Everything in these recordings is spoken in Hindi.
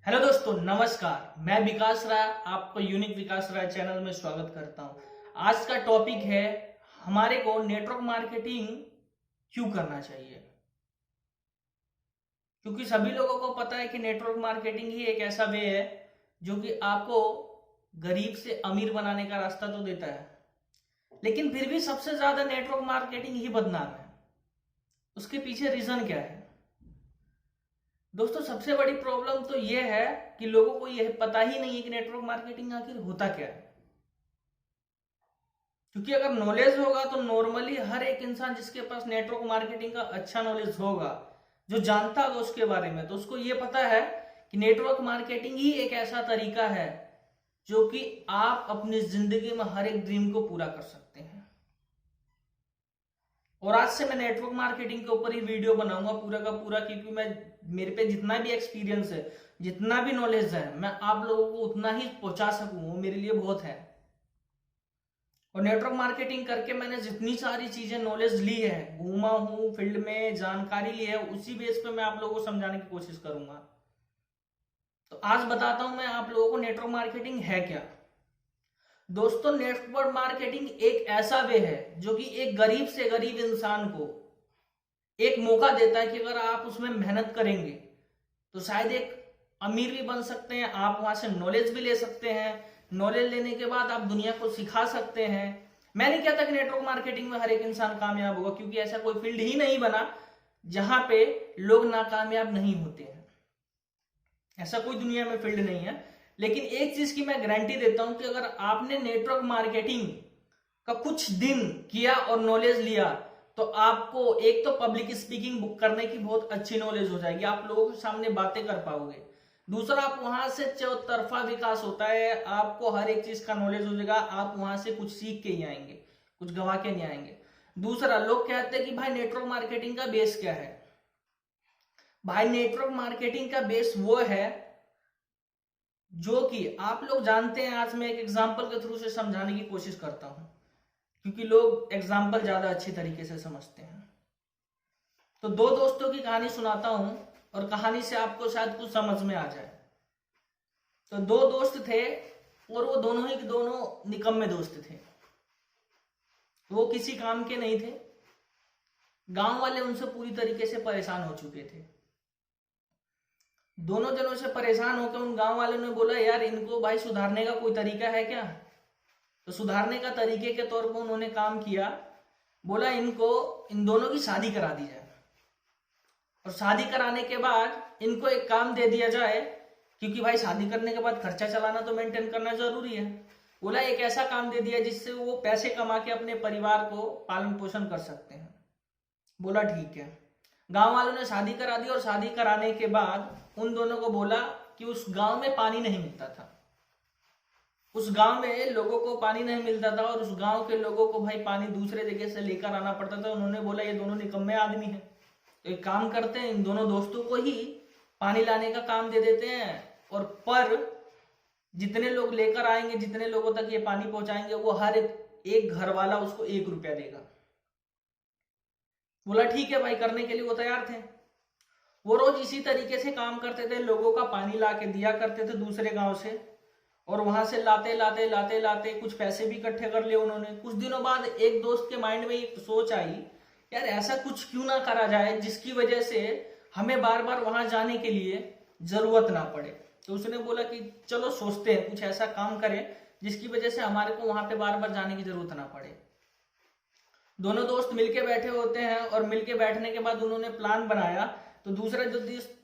हेलो दोस्तों, नमस्कार। मैं विकास राय आपको यूनिक विकास राय चैनल में स्वागत करता हूं। आज का टॉपिक है हमारे को नेटवर्क मार्केटिंग क्यों करना चाहिए। क्योंकि सभी लोगों को पता है कि नेटवर्क मार्केटिंग ही एक ऐसा वे है जो कि आपको गरीब से अमीर बनाने का रास्ता तो देता है, लेकिन फिर भी सबसे ज्यादा नेटवर्क मार्केटिंग ही बदनाम है। उसके पीछे रीजन क्या है दोस्तों? सबसे बड़ी प्रॉब्लम तो यह है कि लोगों को यह पता ही नहीं है कि नेटवर्क मार्केटिंग आखिर होता क्या है। क्योंकि अगर नॉलेज होगा तो नॉर्मली हर एक इंसान जिसके पास नेटवर्क मार्केटिंग का अच्छा नॉलेज होगा, जो जानता होगा उसके बारे में, तो उसको यह पता है कि नेटवर्क मार्केटिंग ही एक ऐसा तरीका है जो कि आप अपनी जिंदगी में हर एक ड्रीम को पूरा कर सकते हैं। और आज से मैं नेटवर्क मार्केटिंग के ऊपर ही वीडियो बनाऊंगा पूरा का पूरा, क्योंकि मेरे पे जितना भी एक्सपीरियंस है, जितना भी नॉलेज है, मैं आप लोगों को उतना ही पहुंचा सकूं, वो मेरे लिए बहुत है। और नेटवर्क मार्केटिंग करके मैंने जितनी सारी चीजें नॉलेज ली है, घूमा हूं फील्ड में, जानकारी ली है, उसी बेस पे मैं आप लोगों को समझाने की कोशिश करूंगा। तो आज बताता हूं मैं आप लोगों को नेटवर्क मार्केटिंग है क्या। दोस्तों, नेटवर्क मार्केटिंग एक ऐसा वे है जो कि एक गरीब से गरीब इंसान को एक मौका देता है कि अगर आप उसमें मेहनत करेंगे तो शायद एक अमीर भी बन सकते हैं। आप वहां से नॉलेज भी ले सकते हैं। नॉलेज लेने के बाद आप दुनिया को सिखा सकते हैं। मैं नहीं कहता कि नेटवर्क मार्केटिंग में हर एक इंसान कामयाब होगा, क्योंकि ऐसा कोई फील्ड ही नहीं बना जहां पे लोग नाकामयाब नहीं होते हैं। ऐसा कोई दुनिया में फील्ड नहीं है। लेकिन एक चीज की मैं गारंटी देता हूं कि अगर आपने नेटवर्क मार्केटिंग का कुछ दिन किया और नॉलेज लिया तो आपको एक तो पब्लिक स्पीकिंग बुक करने की बहुत अच्छी नॉलेज हो जाएगी, आप लोगों के सामने बातें कर पाओगे। दूसरा, आप वहां से चौतरफा विकास होता है, आपको हर एक चीज का नॉलेज हो जाएगा। आप वहां से कुछ सीख के ही आएंगे, कुछ गवा के नहीं आएंगे। दूसरा, लोग कहते हैं कि भाई नेटवर्क मार्केटिंग का बेस क्या है। भाई नेटवर्क मार्केटिंग का बेस वो है जो कि आप लोग जानते हैं। आज मैं एक एग्जांपल के थ्रू से समझाने की कोशिश करता हूं, क्योंकि लोग एग्जाम्पल ज्यादा अच्छी तरीके से समझते हैं। तो दो दोस्तों की कहानी सुनाता हूं और कहानी से आपको शायद कुछ समझ में आ जाए। तो दो दोस्त थे और वो दोनों ही दोनों निकम्मे दोस्त थे। वो किसी काम के नहीं थे। गांव वाले उनसे पूरी तरीके से परेशान हो चुके थे। दोनों जनों से परेशान होकर उन गांव वालों ने बोला, यार इनको भाई सुधारने का कोई तरीका है क्या। तो सुधारने का तरीके के तौर पर उन्होंने काम किया। बोला इनको इन दोनों की शादी करा दी जाए, और शादी कराने के बाद इनको एक काम दे दिया जाए, क्योंकि भाई शादी करने के बाद खर्चा चलाना तो मेंटेन करना जरूरी है। बोला एक ऐसा काम दे दिया जिससे वो पैसे कमा के अपने परिवार को पालन पोषण कर सकते हैं। बोला ठीक है। गांव वालों ने शादी करा दी और शादी कराने के बाद उन दोनों को बोला कि उस गांव में पानी नहीं मिलता था। उस गांव में लोगों को पानी नहीं मिलता था और उस गांव के लोगों को भाई पानी दूसरे जगह से लेकर आना पड़ता था। उन्होंने बोला ये दोनों निकम्मे आदमी हैं, तो एक काम करते हैं, इन दोनों दोस्तों को ही पानी लाने का काम दे देते हैं, और पर जितने लोग लेकर आएंगे, जितने लोगों तक ये पानी पहुंचाएंगे, वो हर एक घर वाला उसको 1 रुपया देगा। बोला ठीक है भाई, करने के लिए वो तैयार थे। वो रोज इसी तरीके से काम करते थे, लोगों का पानी ला के दिया करते थे दूसरे गांव से, और वहां से लाते लाते लाते लाते कुछ पैसे भी इकट्ठे कर लिए उन्होंने। कुछ दिनों बाद एक दोस्त के माइंड में एक सोच आई, यार ऐसा कुछ क्यों ना करा जाए जिसकी वजह से हमें बार बार वहां जाने के लिए जरूरत ना पड़े। तो उसने बोला कि चलो सोचते हैं, कुछ ऐसा काम करें जिसकी वजह से हमारे को वहां पे बार बार जाने की जरूरत ना पड़े। दोनों दोस्त मिलके बैठे होते हैं, और मिलके बैठने के बाद उन्होंने प्लान बनाया। तो दूसरा जो दोस्त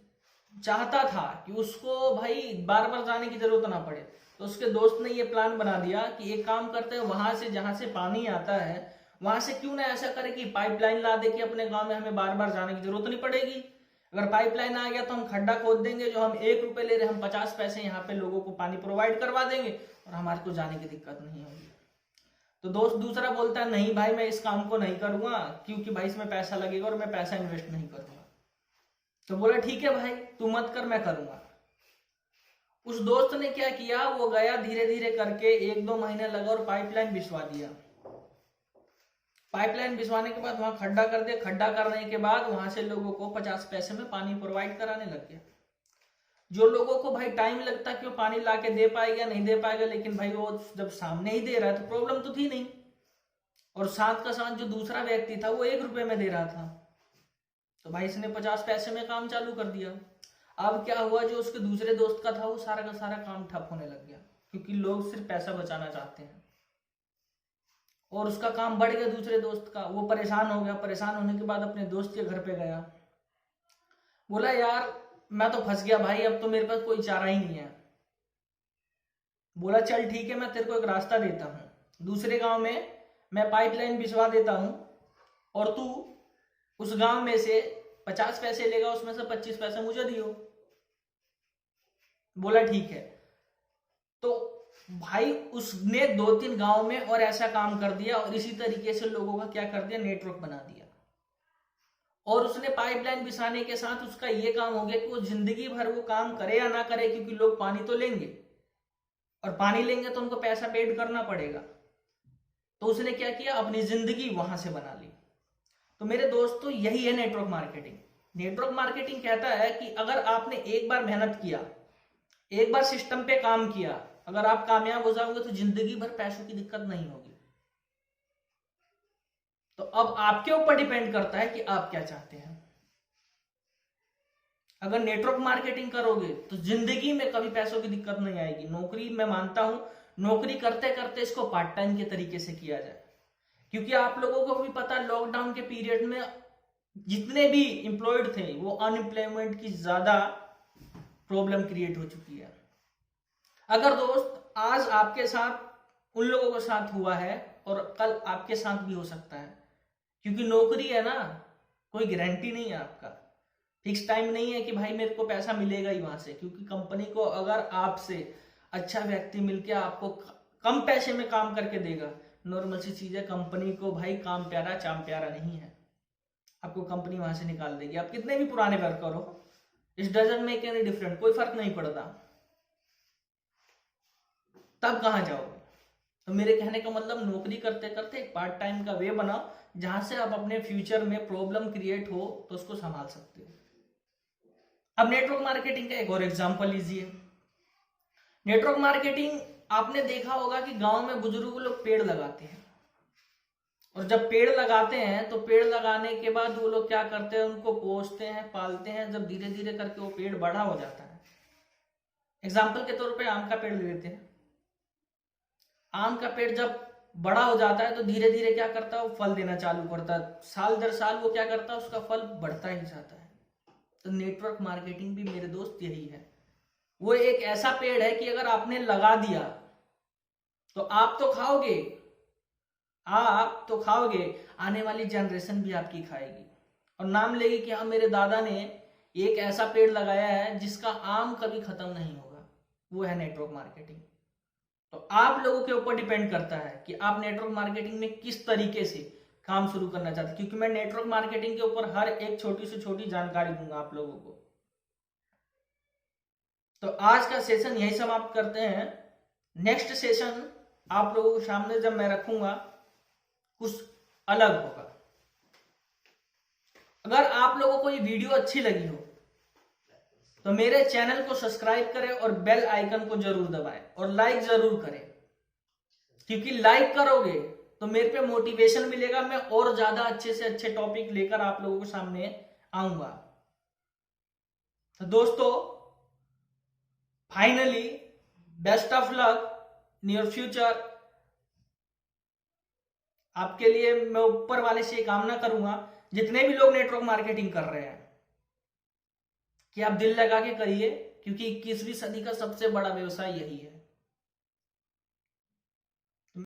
चाहता था कि उसको भाई बार बार जाने की जरूरत ना पड़े, तो उसके दोस्त ने ये प्लान बना दिया कि एक काम करते हैं, वहां से जहां से पानी आता है वहां से क्यों ना ऐसा करे कि पाइपलाइन ला दे कि अपने गांव में हमें बार बार जाने की जरूरत नहीं पड़ेगी। अगर पाइपलाइन आ गया तो हम खड्डा खोद देंगे, जो हम 1 रुपए ले रहे हम 50 पैसे यहाँ पे लोगों को पानी प्रोवाइड करवा देंगे और हमारे को जाने की दिक्कत नहीं होगी। तो दोस्त दूसरा बोलता है नहीं भाई, मैं इस काम को नहीं करूंगा, क्योंकि भाई इसमें पैसा लगेगा और मैं पैसा इन्वेस्ट नहीं करूंगा। तो बोला ठीक है भाई, तू मत कर, मैं करूंगा। उस दोस्त ने क्या किया, वो गया धीरे धीरे करके 1-2 महीने लगा और पाइपलाइन बिछवा दिया। पाइपलाइन बिछवाने के बाद वहां खड्डा कर दिया। खड्डा करने के बाद वहां से लोगों को 50 पैसे में पानी प्रोवाइड कराने लग गया। जो लोगों को भाई टाइम लगता कि वो पानी ला के दे पाएगा नहीं दे पाएगा, लेकिन भाई वो जब सामने ही दे रहा है तो प्रॉब्लम तो थी नहीं। और साथ का साथ जो दूसरा व्यक्ति था वो 1 रुपए में दे रहा था, तो भाई इसने 50 पैसे में काम चालू कर दिया। अब क्या हुआ, जो उसके दूसरे दोस्त का था वो सारा का सारा काम ठप होने लग गया, क्योंकि लोग सिर्फ पैसा बचाना चाहते हैं। और उसका काम बढ़ गया दूसरे दोस्त का, वो परेशान हो गया। परेशान होने के बाद अपने दोस्त के घर पे गया, बोला यार मैं तो फंस गया भाई, अब तो मेरे पास कोई चारा ही नहीं है। बोला चल ठीक है, मैं तेरे को एक रास्ता देता हूँ, दूसरे गांव में मैं पाइपलाइन बिछवा देता हूँ और तू उस गांव में से 50 पैसे लेगा, उसमें से 25 पैसे मुझे दियो। बोला ठीक है। तो भाई उसने 2-3 गांव में और ऐसा काम कर दिया, और इसी तरीके से लोगों का क्या कर दिया, नेटवर्क बना दिया। और उसने पाइपलाइन बिछाने के साथ उसका ये काम हो गया कि वो जिंदगी भर वो काम करे या ना करे, क्योंकि लोग पानी तो लेंगे, और पानी लेंगे तो उनको पैसा पेड करना पड़ेगा। तो उसने क्या किया, अपनी जिंदगी वहां से बना ली। तो मेरे दोस्तों यही है नेटवर्क मार्केटिंग। नेटवर्क मार्केटिंग कहता है कि अगर आपने एक बार मेहनत किया, एक बार सिस्टम पे काम किया, अगर आप कामयाब हो जाओगे तो जिंदगी भर पैसों की दिक्कत नहीं होगी। तो अब आपके ऊपर डिपेंड करता है कि आप क्या चाहते हैं। अगर नेटवर्क मार्केटिंग करोगे तो जिंदगी में कभी पैसों की दिक्कत नहीं आएगी। नौकरी मैं मानता हूं, नौकरी करते करते इसको पार्ट टाइम के तरीके से किया जाए, क्योंकि आप लोगों को भी पता है लॉकडाउन के पीरियड में जितने भी एम्प्लॉयड थे वो अनएम्प्लॉयमेंट की ज्यादा प्रॉब्लम क्रिएट हो चुकी है। अगर दोस्त आज आपके साथ उन लोगों के साथ हुआ है और कल आपके साथ भी हो सकता है, क्योंकि नौकरी है ना, कोई गारंटी नहीं है आपका, फिक्स टाइम नहीं है कि भाई मेरे को पैसा मिलेगा ही वहां से। क्योंकि कंपनी को अगर आपसे अच्छा व्यक्ति मिलके आपको कम पैसे में काम करके देगा, नॉर्मल सी चीज है, कंपनी को भाई काम प्यारा चाम प्यारा नहीं है, आपको कंपनी वहां से निकाल देगी। आप कितने भी पुराने वर्कर हो, it doesn't make any different, कोई फर्क नहीं पड़ता। तब कहां जाओगे? तो मेरे कहने का मतलब, नौकरी करते करते एक पार्ट टाइम का वे बनाओ जहां से आप अपने फ्यूचर में प्रॉब्लम क्रिएट हो तो उसको संभाल सकते हो। अब नेटवर्क मार्केटिंग का एक और एग्जांपल लीजिए। नेटवर्क मार्केटिंग आपने देखा होगा कि गांव में बुजुर्ग लोग पेड़ लगाते हैं, और जब पेड़ लगाते हैं तो पेड़ लगाने के बाद वो लोग क्या करते हैं, उनको पोसते हैं, पालते हैं। जब धीरे धीरे करके वो पेड़ बड़ा हो जाता है, एग्जाम्पल के तौर पे आम का पेड़ ले लेते हैं। आम का पेड़ जब बड़ा हो जाता है तो धीरे धीरे क्या करता है, वो फल देना चालू करता है, साल दर साल वो क्या करता है, उसका फल बढ़ता ही जाता है। तो नेटवर्क मार्केटिंग भी मेरे दोस्त यही है। वो एक ऐसा पेड़ है कि अगर आपने लगा दिया तो आप तो खाओगे, आने वाली जनरेशन भी आपकी खाएगी और नाम लेगी कि हाँ मेरे दादा ने एक ऐसा पेड़ लगाया है जिसका आम कभी खत्म नहीं होगा। वो है नेटवर्क मार्केटिंग। तो आप लोगों के ऊपर डिपेंड करता है कि आप नेटवर्क मार्केटिंग में किस तरीके से काम शुरू करना चाहते हैं, क्योंकि मैं नेटवर्क मार्केटिंग के ऊपर हर एक छोटी से छोटी जानकारी दूंगा आप लोगों को। तो आज का सेशन यही समाप्त करते हैं। नेक्स्ट सेशन आप लोगों के सामने जब मैं रखूंगा कुछ अलग होगा। अगर आप लोगों को ये वीडियो अच्छी लगी हो तो मेरे चैनल को सब्सक्राइब करें और बेल आइकन को जरूर दबाएं और लाइक जरूर करें, क्योंकि लाइक करोगे तो मेरे पे मोटिवेशन मिलेगा, मैं और ज्यादा अच्छे से अच्छे टॉपिक लेकर आप लोगों के सामने आऊंगा। तो दोस्तों finally best of luck in your future. आपके लिए मैं ऊपर वाले से कामना करूंगा, जितने भी लोग नेटवर्क मार्केटिंग कर रहे हैं, कि आप दिल लगा के करिए, क्योंकि 21वीं सदी का सबसे बड़ा व्यवसाय यही है।